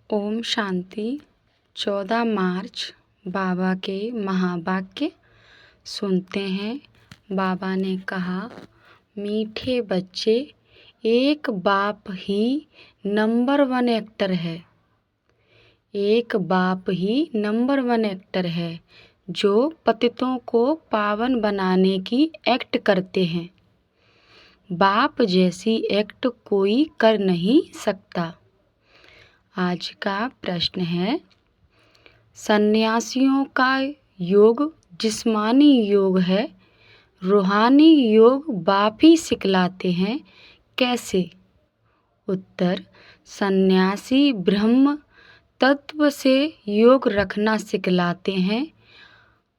ओम शांति। 14 मार्च बाबा के महावाक्य सुनते हैं। बाबा ने कहा, मीठे बच्चे, एक बाप ही नंबर 1 एक्टर है। एक बाप ही नंबर 1 एक्टर है जो पतितों को पावन बनाने की एक्ट करते हैं। बाप जैसी एक्ट कोई कर नहीं सकता। आज का प्रश्न है, सन्यासियों का योग जिस्मानी योग है, रूहानी योग बाप ही सिखलाते हैं, कैसे? उत्तर, सन्यासी ब्रह्म तत्व से योग रखना सिखलाते हैं।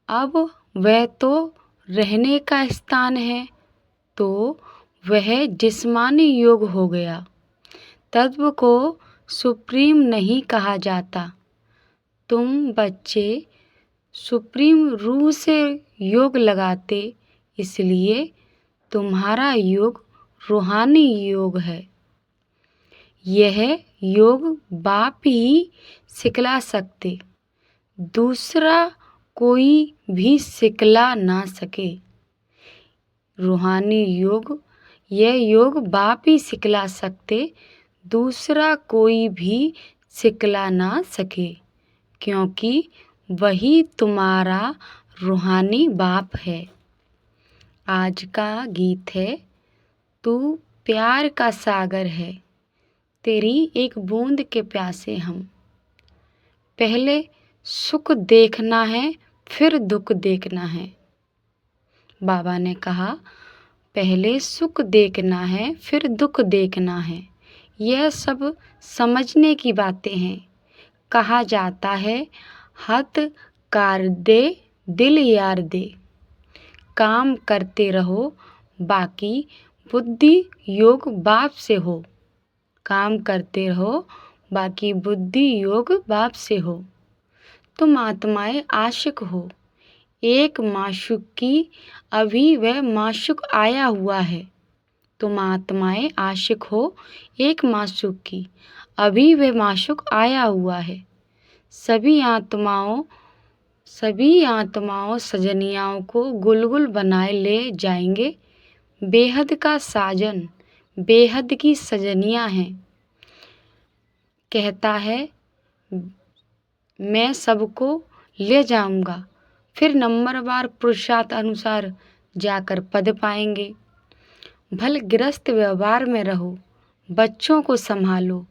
अब वह तो रहने का स्थान है, तो वह जिस्मानी योग हो गया। तत्व को सुप्रीम नहीं कहा जाता। तुम बच्चे सुप्रीम रूह से योग लगाते, इसलिए तुम्हारा योग रूहानी योग है। यह योग बाप ही सिखला सकते, दूसरा कोई भी सिखला ना सके। रूहानी योग, यह योग बाप ही सिखला सकते, दूसरा कोई भी सिखला ना सके, क्योंकि वही तुम्हारा रूहानी बाप है। आज का गीत है, तू प्यार का सागर है, तेरी एक बूंद के प्यासे हम। पहले सुख देखना है, फिर दुख देखना है। बाबा ने कहा, पहले सुख देखना है, फिर दुख देखना है। यह सब समझने की बातें हैं। कहा जाता है, हथ कार दे दिल यार दे। काम करते रहो, बाकी बुद्धि योग बाप से हो। काम करते रहो, बाकी बुद्धि योग बाप से हो। तुम आत्माएं आशिक हो, एक माशूक की, अभी वह माशूक आया हुआ है। तुम आत्माएं आशिक हो, एक माशूक की, अभी वह माशूक आया हुआ है। सभी आत्माओं सजनियाओं को गुलगुल बनाए ले जाएंगे। बेहद का साजन, बेहद की सजनियां हैं। कहता है, मैं सबको ले जाऊंगा, फिर नंबरवार पुरुषार्थ अनुसार जाकर पद पाएंगे। भल गृहस्थ व्यवहार में रहो, बच्चों को संभालो।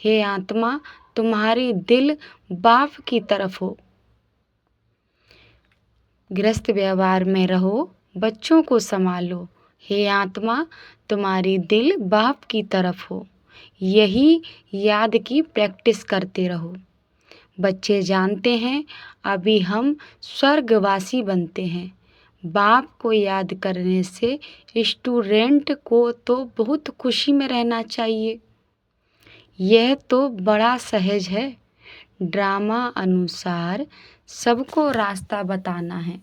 हे आत्मा, तुम्हारी दिल बाप की तरफ हो। गृहस्थ व्यवहार में रहो, बच्चों को संभालो। हे आत्मा, तुम्हारी दिल बाप की तरफ हो। यही याद की प्रैक्टिस करते रहो। बच्चे जानते हैं, अभी हम स्वर्गवासी बनते हैं। बाप को याद करने से स्टूडेंट को तो बहुत खुशी में रहना चाहिए। यह तो बड़ा सहज है। ड्रामा अनुसार सबको रास्ता बताना है।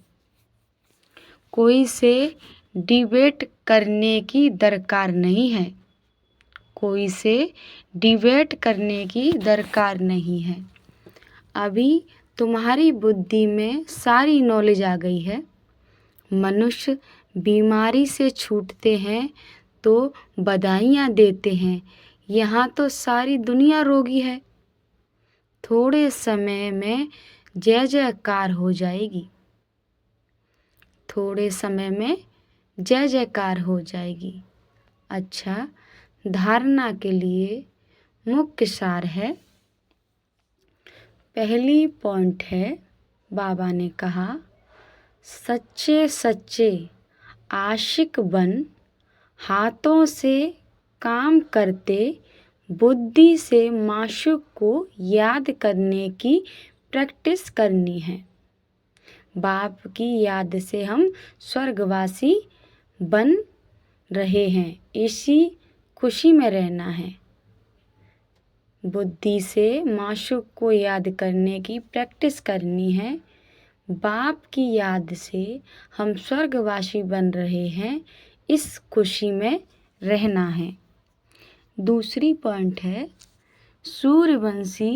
कोई से डिबेट करने की दरकार नहीं है। कोई से डिबेट करने की दरकार नहीं है। अभी तुम्हारी बुद्धि में सारी नॉलेज आ गई है। मनुष्य बीमारी से छूटते हैं तो बधाइयाँ देते हैं। यहाँ तो सारी दुनिया रोगी है। थोड़े समय में जय जयकार हो जाएगी। थोड़े समय में जय जयकार हो जाएगी। अच्छा, धारणा के लिए मुख्य सार है। पहली पॉइंट है, बाबा ने कहा, सच्चे सच्चे आशिक बन, हाथों से काम करते, बुद्धि से माशूक को याद करने की प्रैक्टिस करनी है। बाप की याद से हम स्वर्गवासी बन रहे हैं, इसी खुशी में रहना है। बुद्धि से माशूक को याद करने की प्रैक्टिस करनी है। बाप की याद से हम स्वर्गवासी बन रहे हैं, इस खुशी में रहना है। दूसरी पॉइंट है, सूर्यवंशी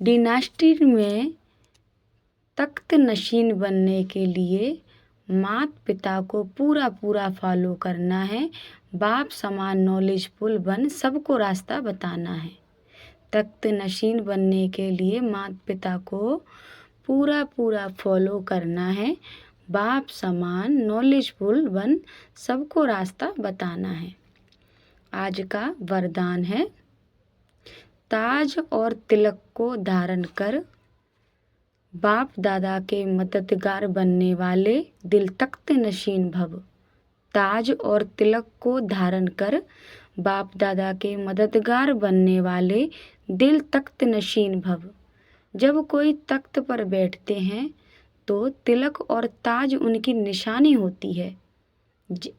डिनास्टी में तख्त नशीन बनने के लिए माता पिता को पूरा पूरा फॉलो करना है। बाप समान नॉलेजफुल बन सबको रास्ता बताना है। तख्त नशीन बनने के लिए माता पिता को पूरा पूरा फॉलो करना है। बाप समान नॉलेजफुल बन सबको रास्ता बताना है। आज का वरदान है, ताज और तिलक को धारण कर बाप दादा के मददगार बनने वाले दिल तख्त नशीन भव। ताज और तिलक को धारण कर बाप दादा के मददगार बनने वाले दिल तख्त नशीन भव। जब कोई तख्त पर बैठते हैं तो तिलक और ताज उनकी निशानी होती है।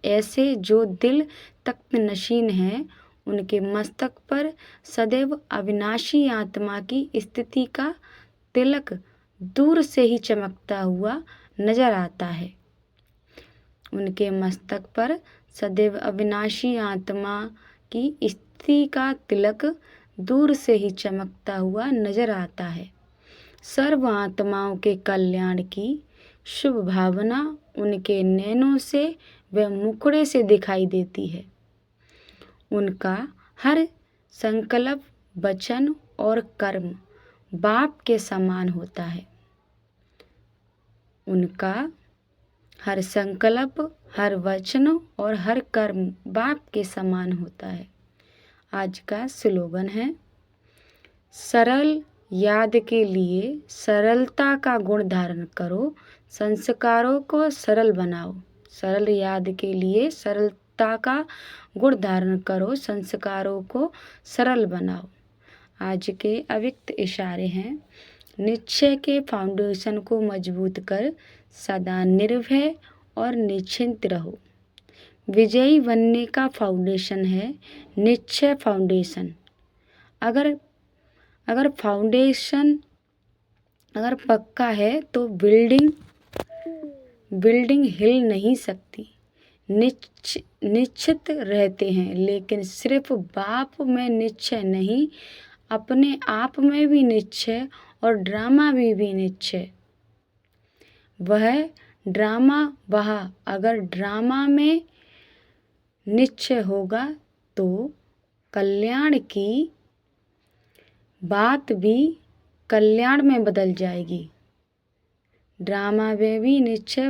ऐसे जो दिल तख्त नशीन हैं उनके मस्तक पर सदैव अविनाशी आत्मा की स्थिति का तिलक दूर से ही चमकता हुआ नजर आता है। उनके मस्तक पर सदैव अविनाशी आत्मा की स्थिति का तिलक दूर से ही चमकता हुआ नजर आता है। सर्व आत्माओं के कल्याण की शुभ भावना उनके नैनों से व मुखड़े से दिखाई देती है। उनका हर संकल्प, वचन और कर्म बाप के समान होता है। उनका हर संकल्प, हर वचन और हर कर्म बाप के समान होता है। आज का स्लोगन है, सरल याद के लिए सरलता का गुण धारण करो, संस्कारों को सरल बनाओ। सरल याद के लिए सरलता का गुण धारण करो, संस्कारों को सरल बनाओ। आज के अव्यक्त इशारे हैं, निश्चय के फाउंडेशन को मजबूत कर सदा निर्भय और निश्चिंत रहो। विजयी बनने का फाउंडेशन है निश्चय फाउंडेशन। अगर फाउंडेशन अगर पक्का है तो बिल्डिंग हिल नहीं सकती। निश्चित रहते हैं, लेकिन सिर्फ बाप में निश्चय नहीं, अपने आप में भी निश्चय और ड्रामा में भी निश्चय। अगर ड्रामा में निश्चय होगा तो कल्याण की बात भी कल्याण में बदल जाएगी। ड्रामा में भी निश्चय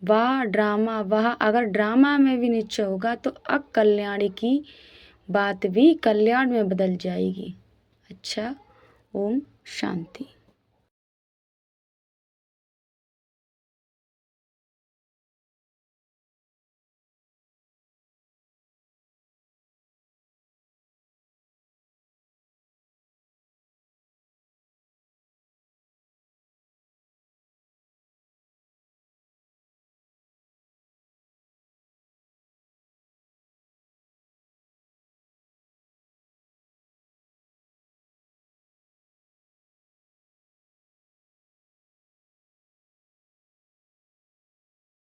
अगर ड्रामा में भी निश्चय होगा तो अकल्याण की बात भी कल्याण में बदल जाएगी। अच्छा, ओम शांति।